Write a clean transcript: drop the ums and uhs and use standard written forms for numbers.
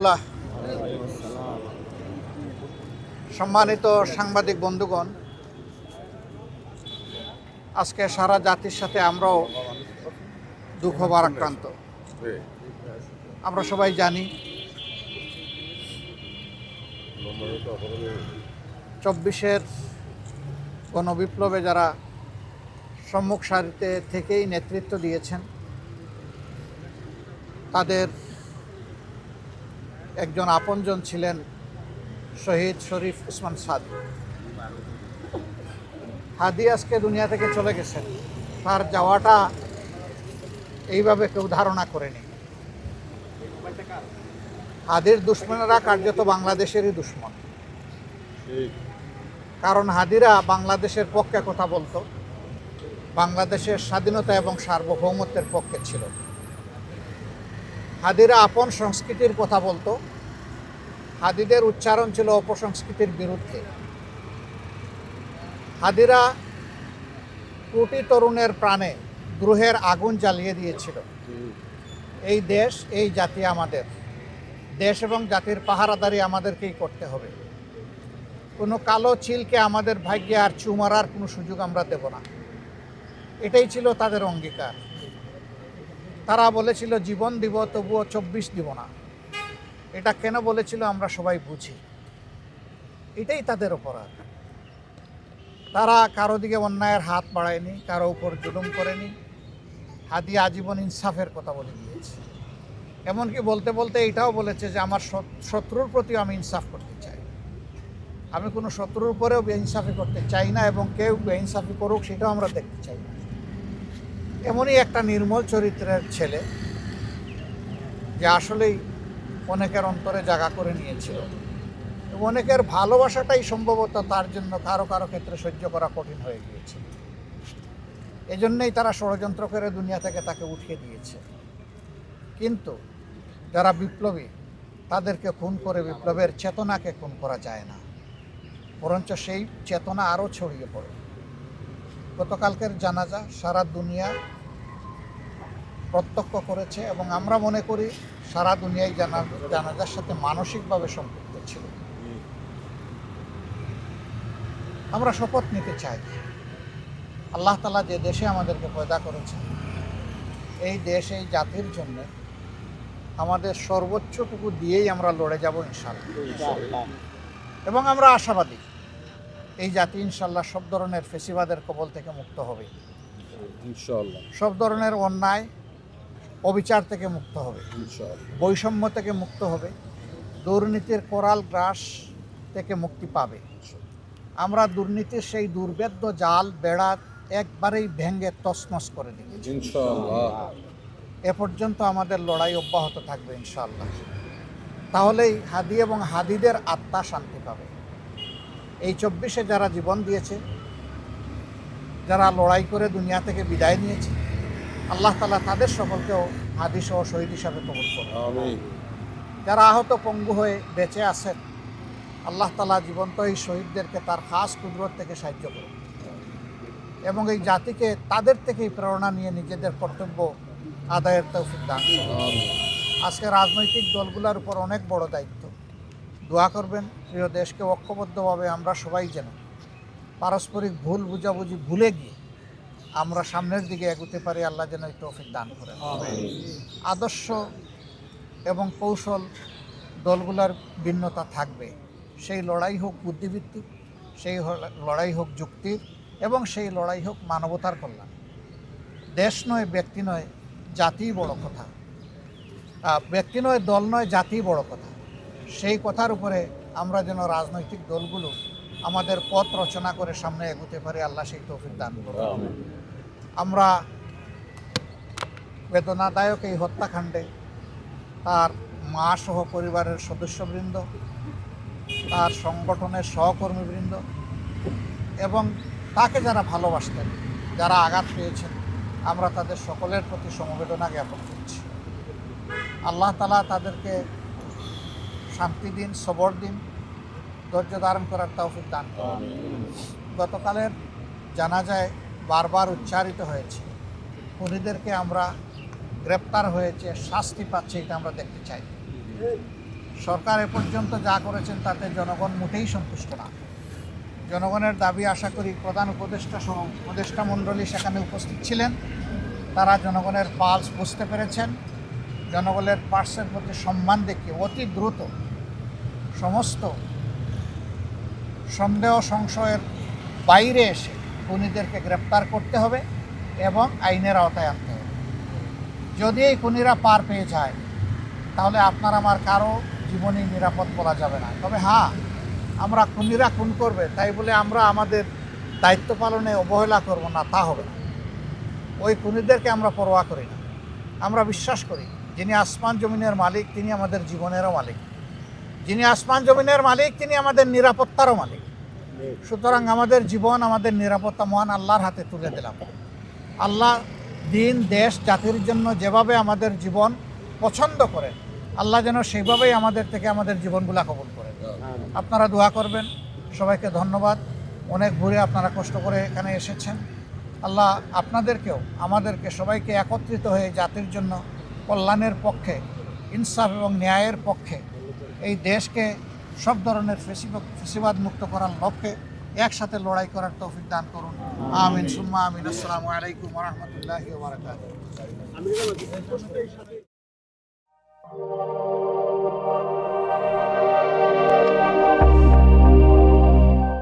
আল্লাহ। সম্মানিত সাংবাদিক বন্ধুগণ, আজকে সারা জাতির সাথে আমরাও দুঃখ ভারাক্রান্ত। আমরা সবাই জানি 24-এর গণবিপ্লবে যারা সম্মুখ সারিতে থেকেই নেতৃত্ব দিয়েছেন, তাদের একজন আপনজন ছিলেন শহীদ শরীফ ওসমান সাদি। হাদি আজকে দুনিয়া থেকে চলে গেছেন। তার যাওয়াটা এইভাবে কেউ ধারণা করেনি। হাদির দুশ্মনেরা কার্যত বাংলাদেশেরই দুশ্মন, কারণ হাদিরা বাংলাদেশের পক্ষে কথা বলতো, বাংলাদেশের স্বাধীনতা এবং সার্বভৌমত্বের পক্ষে ছিল। হাদিরা আপন সংস্কৃতির কথা বলতো, হাদিদের উচ্চারণ ছিল অপসংস্কৃতির বিরুদ্ধে। হাদিরা কোটি তরুণের প্রাণে দ্রোহের আগুন জ্বালিয়ে দিয়েছিল। এই দেশ, এই জাতি আমাদের দেশ এবং জাতির পাহারাদারি আমাদেরকেই করতে হবে। কোনো কালো চিলকে আমাদের ভাগ্যে আর চু মারার কোনো সুযোগ আমরা দেব না। এটাই ছিল তাদের অঙ্গীকার। তারা বলেছিল জীবন দিব, তবুও 24 দিব না। এটা কেন বলেছিল আমরা সবাই বুঝি। এটাই তাদের অপরাধ। তারা কারো দিকে অন্যায়ের হাত বাড়ায়নি, কারো উপর জুলুম করেনি। হাদি আজীবন ইনসাফের কথা বলে দিয়েছে। এমনকি বলতে বলতে এটাও বলেছে যে আমার শত্রুর প্রতি আমি ইনসাফ করতে চাই। আমি কোনো শত্রুর উপরেও বেইনসাফি করতে চাই না, এবং কেউ বেইনসাফি করুক সেটাও আমরা দেখতে চাই না। এমনই একটা নির্মল চরিত্রের ছেলে, যে আসলেই অনেকের অন্তরে জায়গা করে নিয়েছিল। অনেকের ভালোবাসাটাই সম্ভবত তার জন্য কারো কারো ক্ষেত্রে সহ্য করা কঠিন হয়ে গিয়েছিল। এজন্যই তারা ষড়যন্ত্র করে দুনিয়া থেকে তাকে উঠিয়ে দিয়েছে। কিন্তু যারা বিপ্লবী, তাদেরকে খুন করে বিপ্লবের চেতনাকে খুন করা যায় না, বরঞ্চ সেই চেতনা আরও ছড়িয়ে পড়ে। গতকালকের জানাজা সারা দুনিয়া প্রত্যক্ষ করেছে, এবং আমরা মনে করি সারা দুনিয়ায় জানাজার সাথে মানসিকভাবে সম্পৃক্ত ছিল। আমরা শপথ নিতে চাই, আল্লাহ তাআলা যে দেশে আমাদেরকে পয়দা করেছেন, এই দেশ, এই জাতির জন্য আমাদের সর্বোচ্চটুকু দিয়েই আমরা লড়ে যাব ইনশাআল্লাহ। এবং আমরা আশাবাদী এই জাতি ইনশাআল্লাহ সব ধরনের ফেসিবাদের কবল থেকে মুক্ত হবে ইনশাআল্লাহ। সব ধরনের অন্যায় অবিচার থেকে মুক্ত হবে ইনশাআল্লাহ। বৈষম্য থেকে মুক্ত হবে, দুর্নীতির কোরাল গ্রাস থেকে মুক্তি পাবে। আমরা দুর্নীতির সেই দুর্ভেদ্য জাল বেড়া একবারেই ভেঙে তছনছ করে দিই ইনশাআল্লাহ। এ পর্যন্ত আমাদের লড়াই অব্যাহত থাকবে ইনশাআল্লাহ। তাহলেই হাদি এবং হাদিদের আত্মা শান্তি পাবে। এই 24-এ যারা জীবন দিয়েছে, যারা লড়াই করে দুনিয়া থেকে বিদায় নিয়েছে, আল্লাহ তাআলা তাদের সকলকেও হাদি সহ শহীদ হিসাবে কবুল করুন। যারা আহত পঙ্গু হয়ে বেঁচে আছেন, আল্লাহ তাআলা জীবন্ত এই শহীদদেরকে তার খাস কুদরত থেকে সাহায্য করুন, এবং এই জাতিকে তাদের থেকেই প্রেরণা নিয়ে নিজেদের কর্তব্য আদায়ের তৌফিক দান করুন। আজকে রাজনৈতিক দলগুলোর উপর অনেক বড় দায়িত্ব। দোয়া করবেন প্রিয় দেশকে ঐক্যবদ্ধভাবে আমরা সবাই যেন পারস্পরিক ভুল বুঝাবুঝি ভুলে গিয়ে আমরা সামনের দিকে এগোতে পারি। আল্লাহ যেন এই তৌফিক দান করেন। আদর্শ এবং কৌশল দলগুলোর ভিন্নতা থাকবে, সেই লড়াই হোক বুদ্ধিভিত্তিক, সেই লড়াই হোক যুক্তির, এবং সেই লড়াই হোক মানবতার কল্যাণ। দেশ নয়, ব্যক্তি নয়, জাতিই বড় কথা। ব্যক্তি নয়, দল নয়, জাতিই বড় কথা। সেই কথার উপরে আমরা যেন রাজনৈতিক দলগুলো আমাদের পথ রচনা করে সামনে এগোতে পারি। আল্লাহ সেই তৌফিক দান করুন। আমরা বেদনাদায়ক এই হত্যাকাণ্ডে তার মা সহ পরিবারের সদস্যবৃন্দ, তার সংগঠনের সহকর্মীবৃন্দ, এবং তাকে যারা ভালোবাসতেন, যারা আঘাত পেয়েছেন, আমরা তাদের সকলের প্রতি সমবেদনা জ্ঞাপন করছি। আল্লাহ তাআলা তাদেরকে শান্তি দিন, সবর দিন, ধৈর্য ধারণ করার তৌফিক দান করুন। গতকালের জানাজায় বারবার উচ্চারিত হয়েছে, খুনিদেরকে আমরা গ্রেপ্তার হয়েছে, শাস্তি পাচ্ছে, এটা আমরা দেখতে চাই। সরকার এ পর্যন্ত যা করেছেন তাতে জনগণ মোটেই সন্তুষ্ট না। জনগণের দাবি আশা করি প্রধান উপদেষ্টা সহ উপদেষ্টা মণ্ডলী সেখানে উপস্থিত ছিলেন। তারা জনগণের পালস বুঝতে পেরেছেন। জনগণের পার্সের প্রতি সম্মান দেখিয়ে অতি দ্রুত সমস্ত সন্দেহ সংশয়ের বাইরে এসে খুনিদেরকে গ্রেপ্তার করতে হবে এবং আইনের আওতায় আনতে হবে। যদি এই খুনিরা পার পেয়ে যায় তাহলে আপনার আমার কারো জীবনই নিরাপদ বলা যাবে না। তবে হ্যাঁ, আমরা খুনিরা খুন করবে তাই বলে আমরা আমাদের দায়িত্ব পালনে অবহেলা করব না, তা হবে না। ওই খুনিদেরকে আমরা পরোয়া করি না। আমরা বিশ্বাস করি যিনি আসমান জমিনের মালিক তিনি আমাদের জীবনেরও মালিক, যিনি আসমান জমিনের মালিক তিনি আমাদের নিরাপত্তারও মালিক। সুতরাং আমাদের জীবন আমাদের নিরাপত্তা মহান আল্লাহর হাতে তুলে দিলাম। আল্লাহ দিন দেশ জাতির জন্য যেভাবে আমাদের জীবন পছন্দ করেন আল্লাহ যেন সেইভাবেই আমাদের থেকে আমাদের জীবনগুলা কবুল করেন। আপনারা দোয়া করবেন। সবাইকে ধন্যবাদ। অনেক ঘুরে আপনারা কষ্ট করে এখানে এসেছেন। আল্লাহ আপনাদেরকেও আমাদেরকে সবাইকে একত্রিত হয়ে জাতির জন্য কল্যাণের পক্ষে, ইনসাফ এবং ন্যায়ের পক্ষে এই দেশকে সব ধরনের ফেসিবাদ মুক্ত করার লক্ষ্যে একসাথে লড়াই করার তৌফিক দান করুন। আমিন সুম্মা আমিন। আসসালামু আলাইকুম ওয়া রাহমাতুল্লাহি ওয়া বারাকাতুহু।